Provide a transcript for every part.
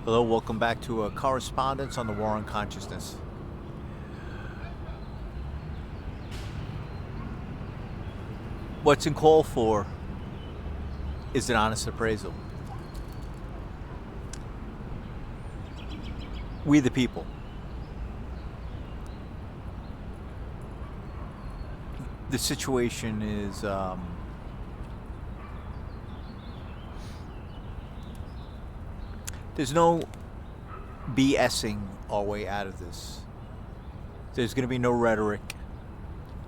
Hello, welcome back to a correspondence on the war on consciousness. What's in call for is an honest appraisal. We the people. The situation is there's no BSing our way out of this. There's going to be no rhetoric.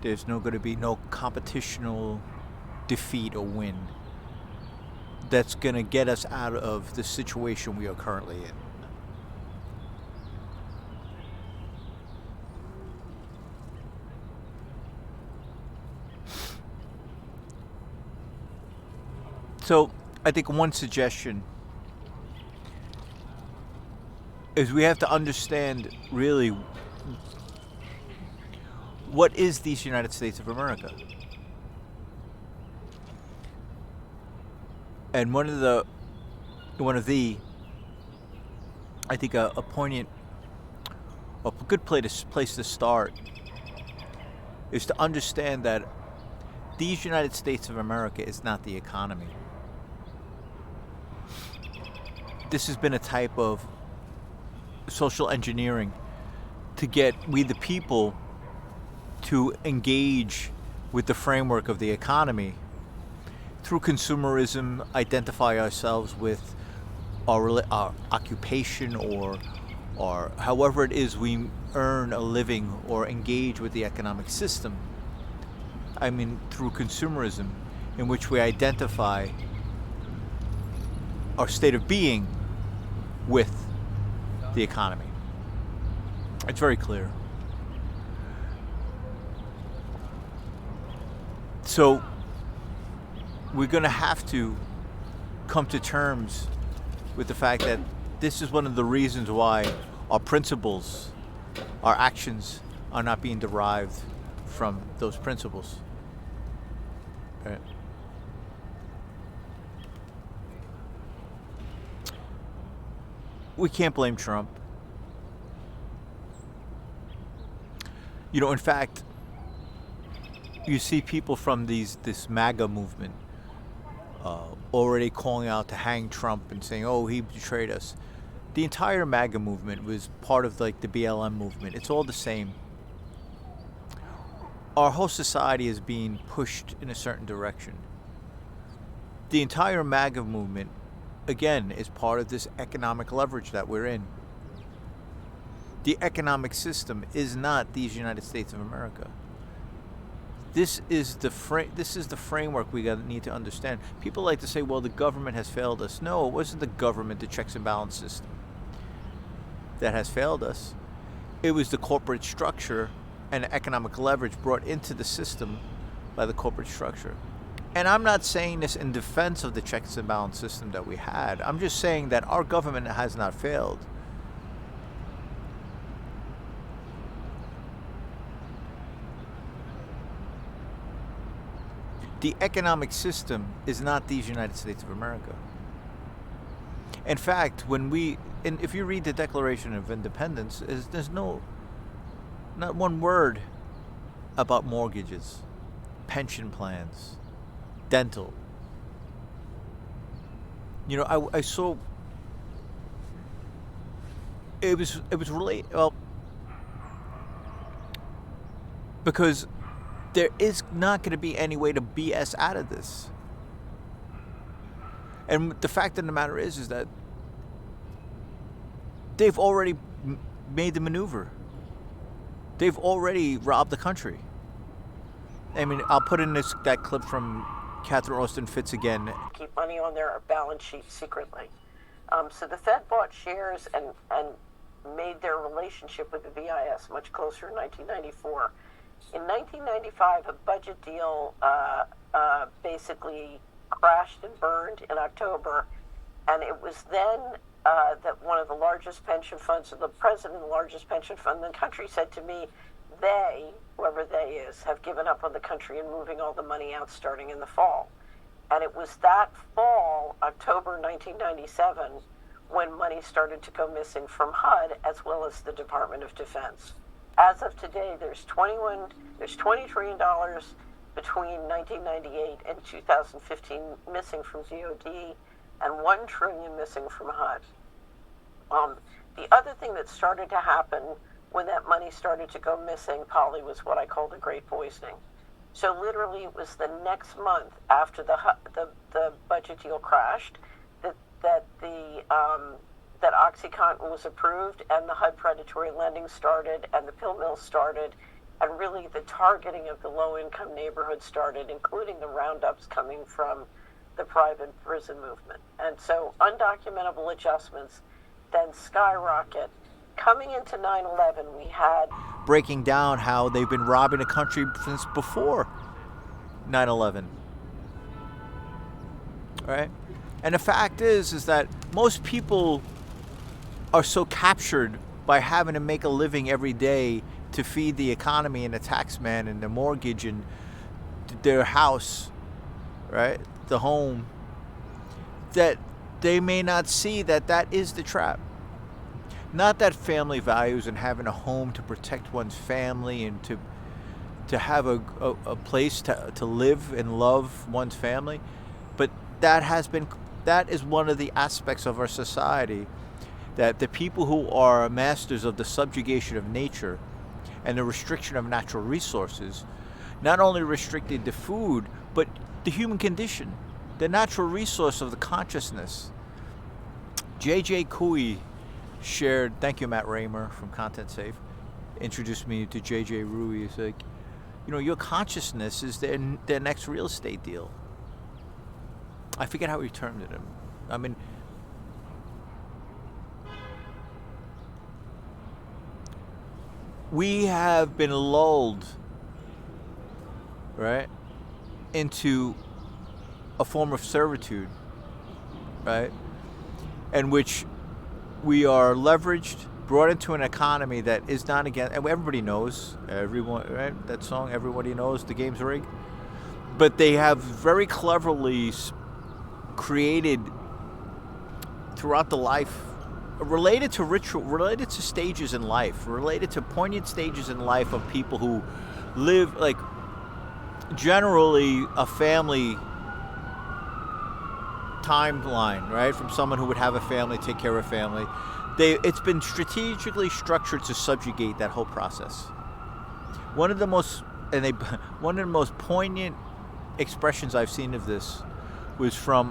There's going to be no competitional defeat or win that's going to get us out of the situation we are currently in. So I think one suggestion is we have to understand really what is these United States of America. And one of the I think a poignant, a good place to start is to understand that these United States of America is not the economy. This has been a type of social engineering to get we the people to engage with the framework of the economy through consumerism, identify ourselves with our occupation or however it is we earn a living or engage with the economic system. I mean, through consumerism, in which we identify our state of being with the economy. It's very clear. So we're going to have to come to terms with the fact that this is one of the reasons why our principles, our actions are not being derived from those principles. Right? We can't blame Trump. In fact, you see people from this MAGA movement already calling out to hang Trump and saying, "Oh, he betrayed us." The entire MAGA movement was part of like the BLM movement. It's all the same. Our whole society is being pushed in a certain direction. The entire MAGA movement, again, is part of this economic leverage that we're in. The economic system is not these United States of America. This is the framework we need to understand. People like to say, "Well, the government has failed us." No, it wasn't the government, the checks and balance system, that has failed us. It was the corporate structure and economic leverage brought into the system by the corporate structure. And I'm not saying this in defense of the checks and balance system that we had. I'm just saying that our government has not failed. The economic system is not these United States of America. In fact, if you read the Declaration of Independence, there's not one word about mortgages, pension plans, dental. I saw it was really well because there is not going to be any way to BS out of this. And the fact of the matter is that they've already made the maneuver. They've already robbed the country. I mean, I'll put in that clip from Catherine Austin Fitts again. Keep money on their balance sheet secretly. So the Fed bought shares and made their relationship with the BIS much closer in 1994. In 1995, a budget deal basically crashed and burned in October, and it was then that one of the largest pension funds, the president of the largest pension fund in the country, said to me, they, whoever they is, have given up on the country and moving all the money out starting in the fall. And it was that fall, October 1997, when money started to go missing from HUD as well as the Department of Defense. As of today, there's $20 trillion between 1998 and 2015 missing from DoD, and $1 trillion missing from HUD. The other thing that started to happen when that money started to go missing, Polly, was what I call the Great Poisoning. So literally, it was the next month after the budget deal crashed that OxyContin was approved, and the HUD predatory lending started, and the pill mills started, and really the targeting of the low-income neighborhoods started, including the roundups coming from the private prison movement. And so undocumentable adjustments then skyrocket. Coming into 9/11, we had breaking down how they've been robbing the country since before 9/11. Right? And the fact is that most people are so captured by having to make a living every day to feed the economy and the tax man and the mortgage and their house, right? The home, that they may not see that that is the trap. Not that family values and having a home to protect one's family and to have a place to live and love one's family, but that is one of the aspects of our society, that the people who are masters of the subjugation of nature and the restriction of natural resources not only restricted the food, but the human condition, the natural resource of the consciousness. J.J. Couey shared, thank you, Matt Raymer from Content Safe, introduced me to J.J. Rui. He's like, your consciousness is their next real estate deal. I forget how he termed it. I mean, we have been lulled, right, into a form of servitude, right, in which we are leveraged, brought into an economy that is not again. Everybody knows, everyone, right? That song, everybody knows the game's rigged. But they have very cleverly created throughout the life, related to ritual, related to stages in life, related to poignant stages in life of people who live, like, generally a family timeline, right? From someone who would have a family, take care of a family. It's been strategically structured to subjugate that whole process. One of the most poignant expressions I've seen of this was from,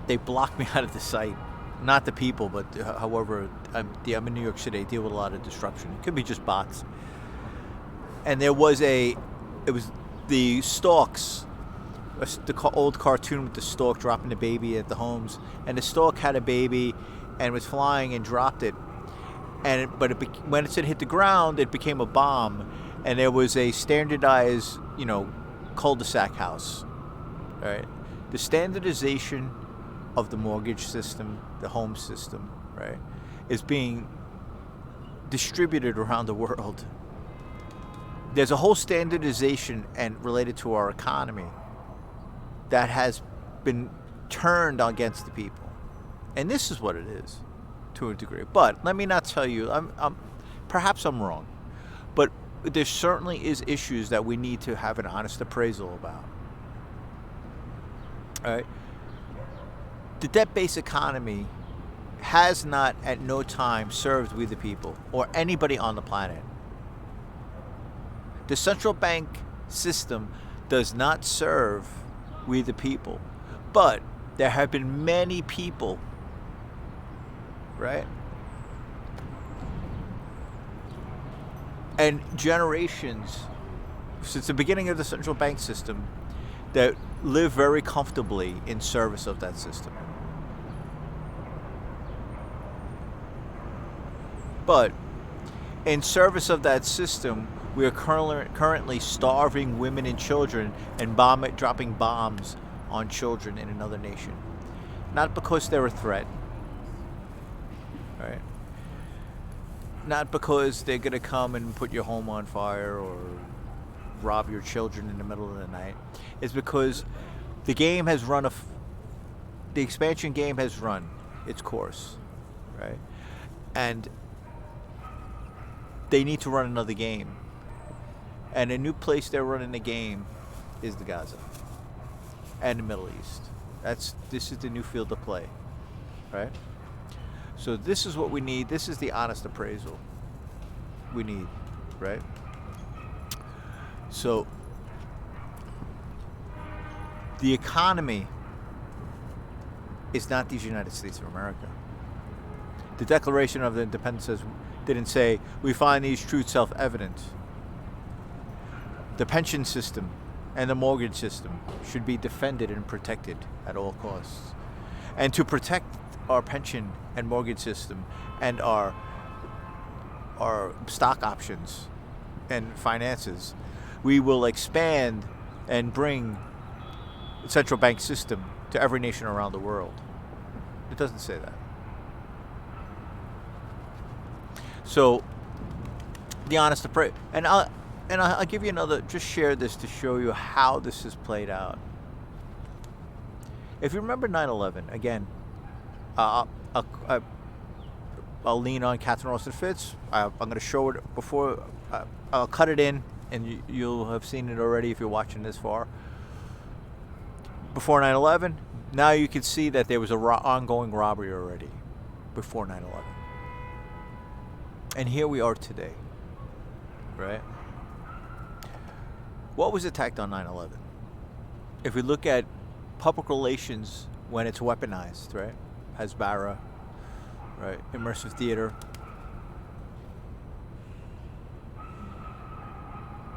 they blocked me out of the site. Not the people, but however, I'm in New York City. I deal with a lot of disruption. It could be just bots. And it was the stalks, the old cartoon with the stork dropping the baby at the homes, and the stork had a baby and was flying and dropped it, when it hit the ground, it became a bomb, and there was a standardized, cul-de-sac house, right? The standardization of the mortgage system, the home system, right, is being distributed around the world. There's a whole standardization and related to our economy that has been turned against the people. And this is what it is, to a degree. But let me not tell you, perhaps I'm wrong, but there certainly is issues that we need to have an honest appraisal about. All right? The debt-based economy has not at no time served we the people or anybody on the planet. The central bank system does not serve we the people, but there have been many people, right, and generations since the beginning of the central bank system that live very comfortably in service of that system. But in service of that system, we are currently starving women and children and dropping bombs on children in another nation. Not because they're a threat, right? Not because they're going to come and put your home on fire or rob your children in the middle of the night. It's because the game has run the expansion game has run its course, right? And they need to run another game. And a new place they're running the game is the Gaza and the Middle East. This is the new field of play, right? So this is what we need. This is the honest appraisal we need, right? So the economy is not these United States of America. The Declaration of Independence didn't say, we find these truths self-evident. The pension system and the mortgage system should be defended and protected at all costs. And to protect our pension and mortgage system and our stock options and finances, we will expand and bring the central bank system to every nation around the world. It doesn't say that. So, the honest appraisal, and I'll give you another, just share this to show you how this has played out. If you remember 9/11, again, I'll lean on Catherine Austin Fitz. I'm going to show it before, I'll cut it in, and you'll have seen it already if you're watching this far. Before 9/11, now you can see that there was an ongoing robbery already before 9/11. And here we are today, right? What was attacked on 9/11? If we look at public relations when it's weaponized, right? Hasbara, right? Immersive theater.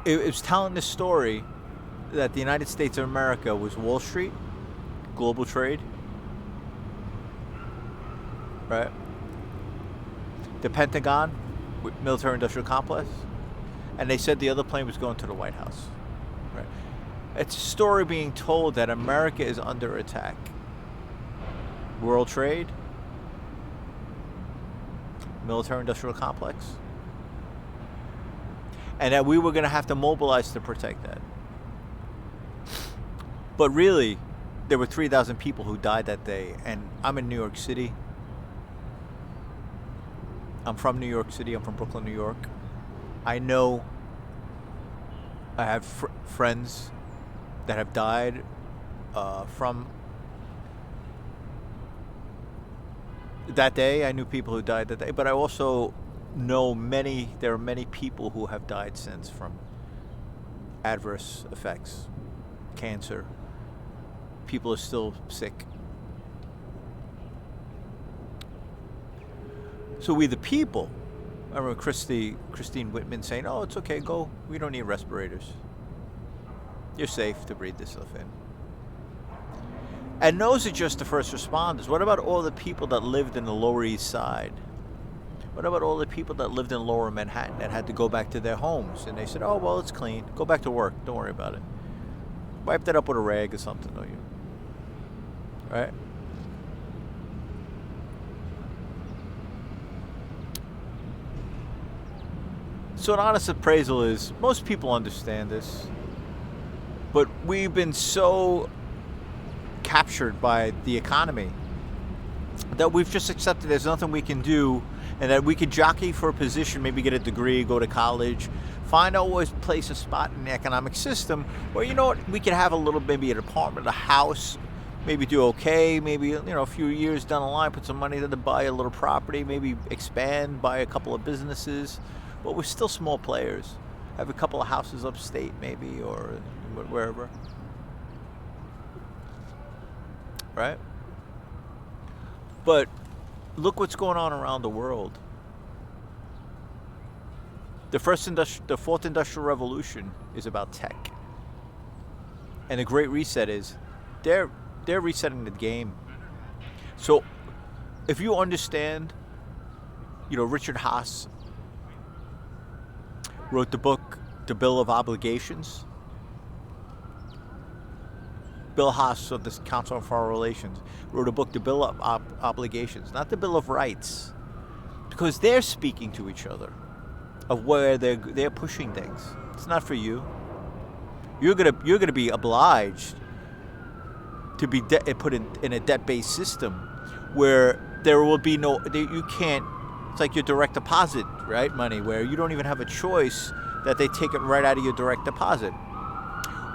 It was telling the story that the United States of America was Wall Street, global trade, right? The Pentagon, military-industrial complex, and they said the other plane was going to the White House. Right? It's a story being told that America is under attack. World trade, military-industrial complex, and that we were going to have to mobilize to protect that. But really, there were 3,000 people who died that day, and I'm in New York City. I'm from New York City. I'm from Brooklyn, New York. I know I have friends that have died from that day. I knew people who died that day, but I also know there are many people who have died since from adverse effects, cancer. People are still sick. So we the people, I remember Christine Whitman saying, oh, it's okay, go. We don't need respirators. You're safe to breathe this stuff in. And those are just the first responders. What about all the people that lived in the Lower East Side? What about all the people that lived in Lower Manhattan that had to go back to their homes? And they said, oh, well, it's clean. Go back to work. Don't worry about it. Wipe that up with a rag or something, don't you? Right? So an honest appraisal is, most people understand this, but we've been so captured by the economy that we've just accepted there's nothing we can do, and that we could jockey for a position, maybe get a degree, go to college, find a place, a spot in the economic system where, you know what, we could have a little, maybe an apartment, a house, maybe do okay, maybe, a few years down the line, put some money to buy a little property, maybe expand, buy a couple of businesses. But we're still small players. Have a couple of houses upstate, maybe, or wherever. Right? But look what's going on around the world. The fourth industrial revolution is about tech, and the Great Reset is they're resetting the game. So, if you understand, Richard Haas wrote the book, The Bill of Obligations. Bill Haas of the Council on Foreign Relations wrote a book, The Bill of Obligations, not the Bill of Rights, because they're speaking to each other of where they're pushing things. It's not for you. You're gonna be obliged to be put in a debt-based system where there will be you can't, it's like your direct deposit, right, money, where you don't even have a choice that they take it right out of your direct deposit.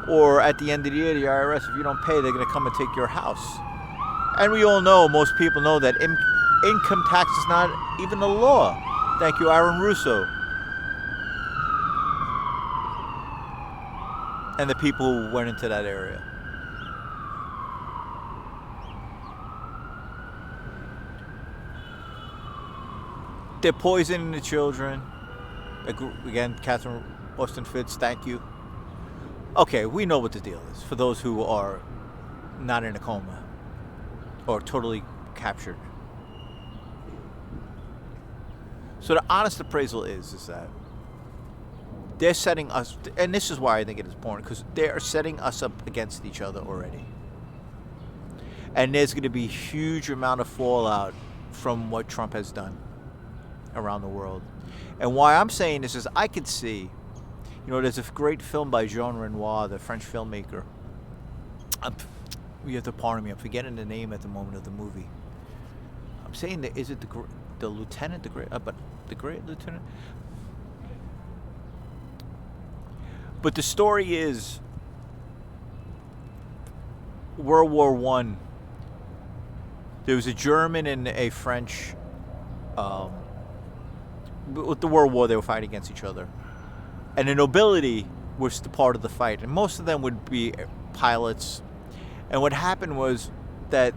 Or at the end of the year, the IRS, if you don't pay, they're going to come and take your house. And we all know, most people know, that income tax is not even a law. Thank you, Aaron Russo. And the people who went into that area. They're poisoning the children. Again, Catherine Austin Fitz, thank you. Okay, we know what the deal is for those who are not in a coma or totally captured. So the honest appraisal is that they're setting us, and this is why I think it is important, because they are setting us up against each other already. And there's going to be a huge amount of fallout from what Trump has done around the world. And why I'm saying this is I could see, there's a great film by Jean Renoir, the French filmmaker. You have to pardon me, I'm forgetting the name at the moment of the movie. I'm saying that, is it the lieutenant, the great lieutenant? But the story is World War I. There was a German and a French. With the World War, they were fighting against each other, and the nobility was the part of the fight, and most of them would be pilots. And what happened was that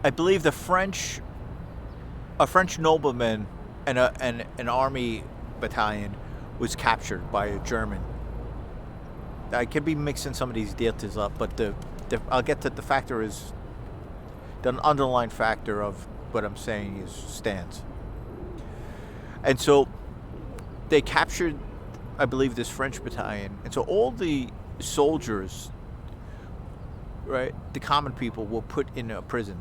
I believe a French nobleman and an army battalion was captured by a German. I could be mixing some of these details up, but I'll get to the factor is the underlying factor of what I'm saying stands. And so they captured, I believe, this French battalion, and so all the soldiers, right, the common people, were put in a prison.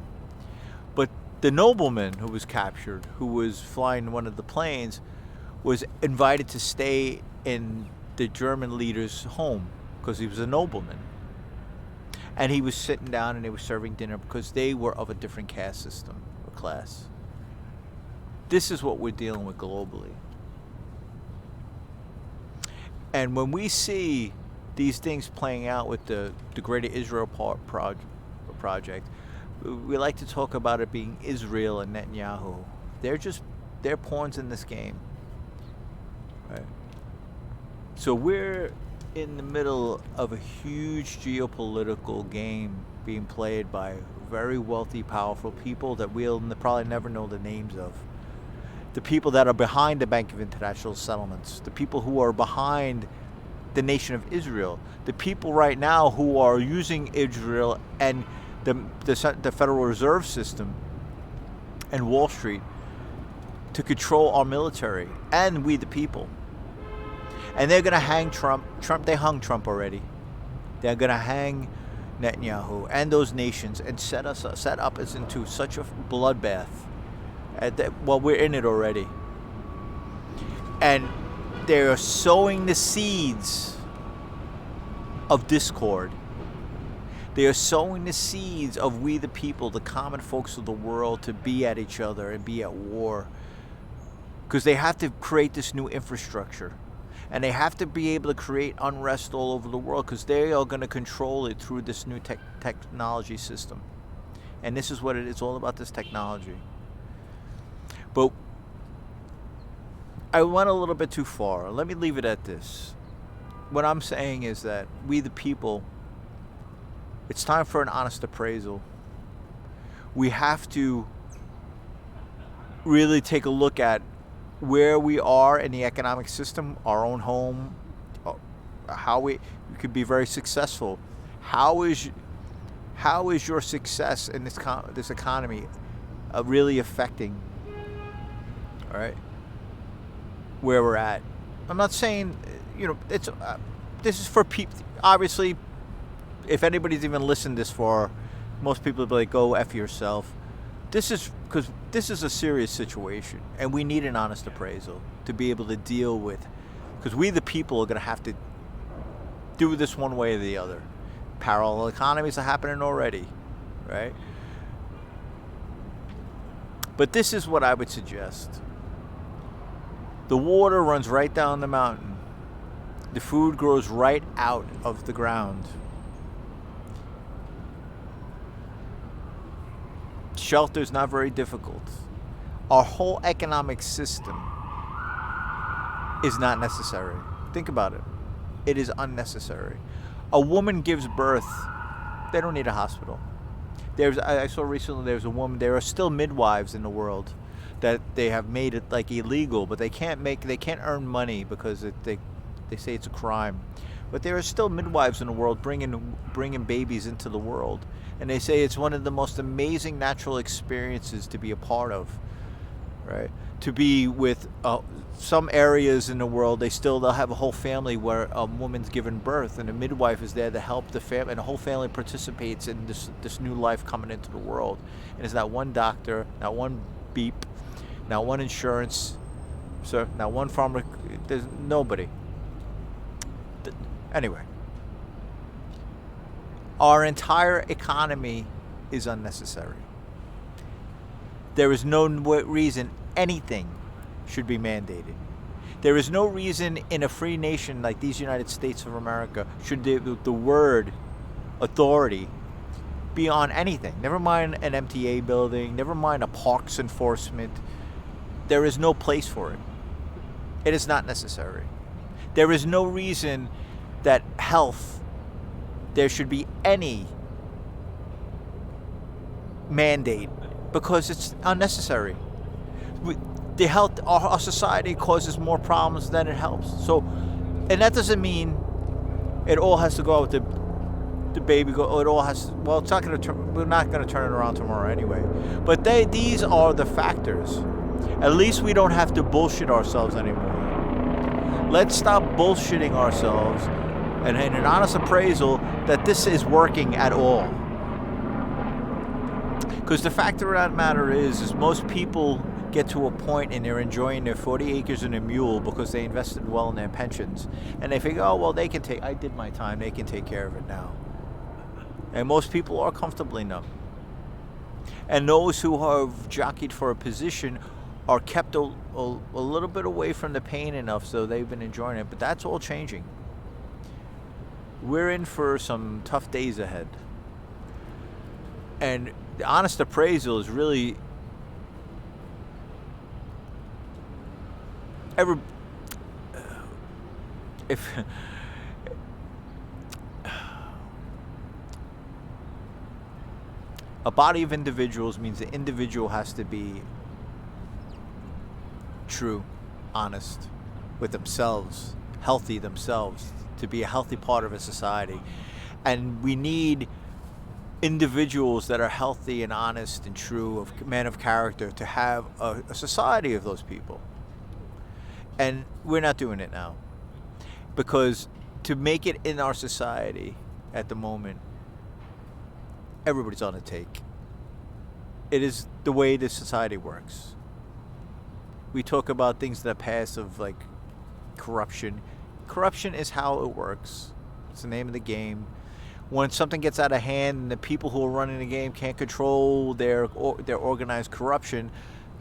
But the nobleman who was captured, who was flying one of the planes, was invited to stay in the German leader's home because he was a nobleman. And he was sitting down and they were serving dinner because they were of a different caste system or class. This is what we're dealing with globally. And when we see these things playing out with the Greater Israel project, we like to talk about it being Israel and Netanyahu. They're pawns in this game. Right? So we're in the middle of a huge geopolitical game being played by very wealthy, powerful people that we'll probably never know the names of. The people that are behind the Bank of International Settlements, the people who are behind the nation of Israel, the people right now who are using Israel and the Federal Reserve System and Wall Street to control our military and we the people. And they're going to hang Trump. They hung Trump already. They're going to hang Netanyahu and those nations and set up us into such a bloodbath. Well, we're in it already. And they're sowing the seeds of discord. They are sowing the seeds of we the people, the common folks of the world, to be at each other and be at war. Because they have to create this new infrastructure. And they have to be able to create unrest all over the world because they are going to control it through this new technology system. And this is what it is all about, this technology. But I went a little bit too far. Let me leave it at this. What I'm saying is that we the people, it's time for an honest appraisal. We have to really take a look at where we are in the economic system, our own home, how we could be very successful. How is your success in this economy really affecting, all right, where we're at? I'm not saying, it's this is for people. Obviously, if anybody's even listened this far, most people will be like, "Go F yourself." This is because this is a serious situation, and we need an honest appraisal to be able to deal with. Because we, the people, are going to have to do this one way or the other. Parallel economies are happening already, right? But this is what I would suggest. The water runs right down the mountain. The food grows right out of the ground. Shelter is not very difficult. Our whole economic system is not necessary. Think about it. It is unnecessary. A woman gives birth, they don't need a hospital. I saw recently there's a woman, there are still midwives in the world that they have made it like illegal, but they can't earn money because they say it's a crime. But there are still midwives in the world bringing babies into the world. And they say it's one of the most amazing natural experiences to be a part of, right? To be with some areas in the world, they'll have a whole family where a woman's given birth and a midwife is there to help the family, and the whole family participates in this new life coming into the world. And it's not one doctor, not one beep, not one insurance, so not one farmer, there's nobody. Anyway, our entire economy is unnecessary. There is no reason anything should be mandated. There is no reason in a free nation like these United States of America should the word authority be on anything. Never mind an MTA building, never mind a parks enforcement. There is no place for it. It is not necessary. There is no reason that health, there should be any mandate because it's unnecessary. The health, our society causes more problems than it helps. So, and that doesn't mean it all has to go out with the baby. It all has. Well, it's not going to. We're not going to turn it around tomorrow anyway. But these are the factors. At least we don't have to bullshit ourselves anymore. Let's stop bullshitting ourselves and in an honest appraisal that this is working at all. Because the fact of the matter is most people get to a point and they're enjoying their 40 acres and a mule because they invested well in their pensions. And they figure, oh, well, I did my time, they can take care of it now. And most people are comfortable enough. And those who have jockeyed for a position are kept a little bit away from the pain enough so they've been enjoying it. But that's all changing. We're in for some tough days ahead. And the honest appraisal is really if a body of individuals means the individual has to be true, honest with themselves, healthy themselves, to be a healthy part of a society. And we need individuals that are healthy and honest and true, of men of character, to have a society of those people. And we're not doing it now. Because to make it in our society at the moment, everybody's on a take. It is the way this society works. We talk about things that pass of like corruption. Corruption is how it works. It's the name of the game. When something gets out of hand and the people who are running the game can't control their organized corruption,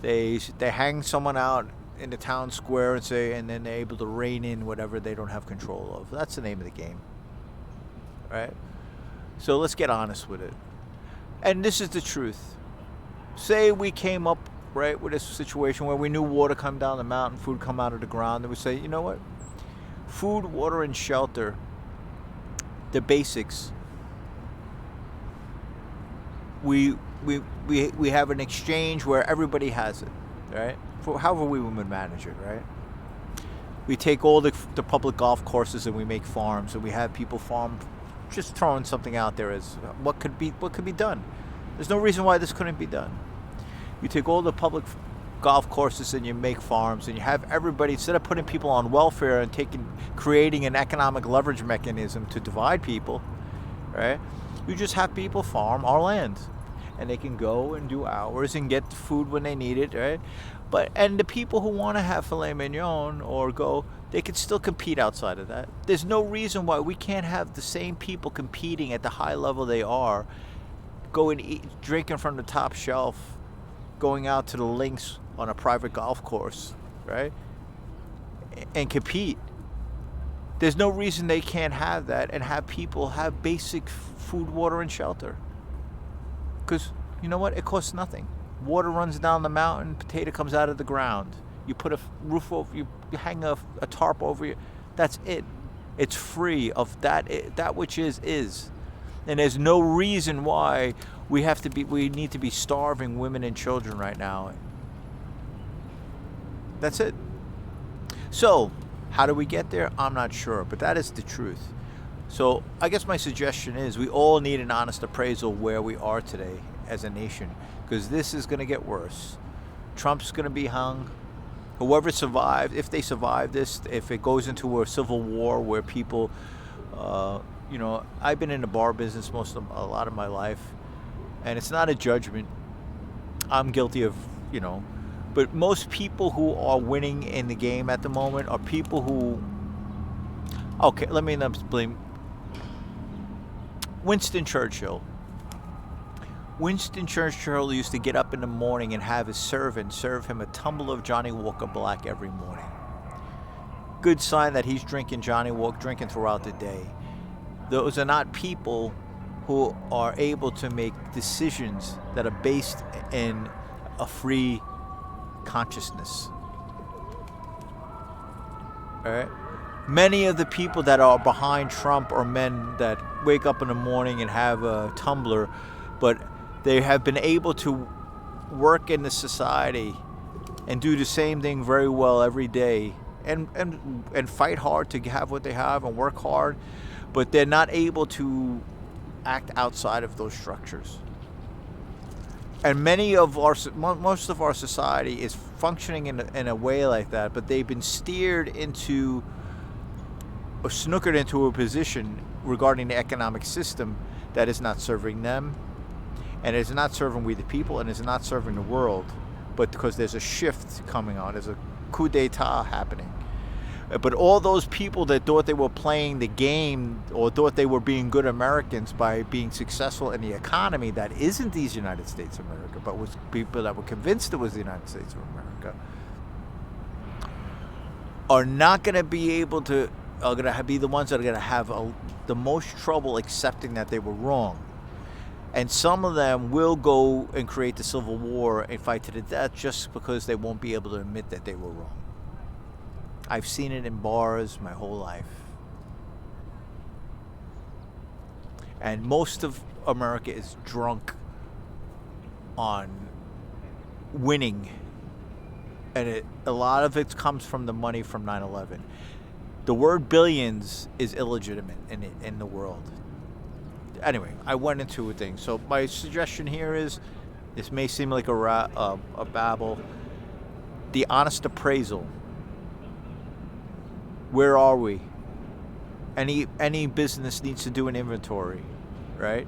they hang someone out in the town square and then they're able to rein in whatever they don't have control of. That's the name of the game, right? So let's get honest with it. And this is the truth. Say we came up, right, with a situation where we knew water come down the mountain, food come out of the ground, and we say, you know what? Food, water, and shelter, the basics. We have an exchange where everybody has it, right? For however we would manage it, right? We take all the public golf courses and we make farms, and we have people farm, just throwing something out there as what could be done. There's no reason why this couldn't be done. You take all the public golf courses and you make farms, and you have everybody, instead of putting people on welfare and creating an economic leverage mechanism to divide people, right? You just have people farm our land, and they can go and do hours and get food when they need it, right? And the people who want to have filet mignon or go, They could still compete outside of that. There's no reason why we can't have the same people competing at the high level they are, going eat, drinking from the top shelf, going out to the links on a private golf course, right? And compete. There's no reason they can't have that and have people have basic food, water, and shelter. Because you know what? It costs nothing. Water runs down the mountain, potato comes out of the ground. You put a roof over, you hang a tarp over you. That's it. It's free of that. That which is. And there's no reason why we need to be starving women and children right now. That's it. So, how do we get there? I'm not sure, but that is the truth. So, I guess my suggestion is we all need an honest appraisal where we are today as a nation, because this is going to get worse. Trump's going to be hung. Whoever survives, if they survive this, if it goes into a civil war where people, I've been in the bar business a lot of my life, and it's not a judgment. I'm guilty of, but most people who are winning in the game at the moment are people who, okay, let me blame Winston Churchill. Winston Churchill used to get up in the morning and have his servant serve him a tumbler of Johnny Walker Black every morning. Good sign that he's drinking drinking throughout the day. Those are not people who are able to make decisions that are based in a free consciousness. All right? Many of the people that are behind Trump are men that wake up in the morning and have a tumbler, but they have been able to work in the society and do the same thing very well every day and fight hard to have what they have and work hard, but they're not able to act outside of those structures. And most of our society is functioning in a way like that, but they've been steered into or snookered into a position regarding the economic system that is not serving them, and is not serving we the people, and is not serving the world, but because there's a shift coming on, there's a coup d'etat happening. But all those people that thought they were playing the game or thought they were being good Americans by being successful in the economy that isn't these United States of America, but was people that were convinced it was the United States of America, are not going to be able to, are going to be the ones that are going to have the most trouble accepting that they were wrong. And some of them will go and create the civil war and fight to the death just because they won't be able to admit that they were wrong. I've seen it in bars my whole life. And most of America is drunk on winning. And a lot of it comes from the money from 9/11. The word billions is illegitimate in the world. Anyway, I went into a thing. So my suggestion here is, this may seem like a babble, the honest appraisal. Where are we? Any business needs to do an inventory, right?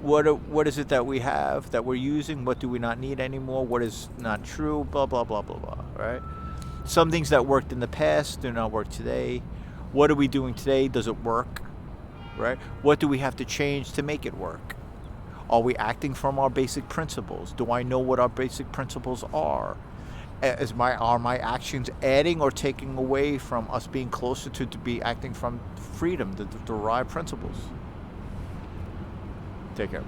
What is it that we have that we're using? What do we not need anymore? What is not true? Blah, blah, blah, blah, blah, right? Some things that worked in the past do not work today. What are we doing today? Does it work? Right? What do we have to change to make it work? Are we acting from our basic principles? Do I know what our basic principles are? Are my actions adding or taking away from us being closer to be acting from freedom, the derived principles? Take care.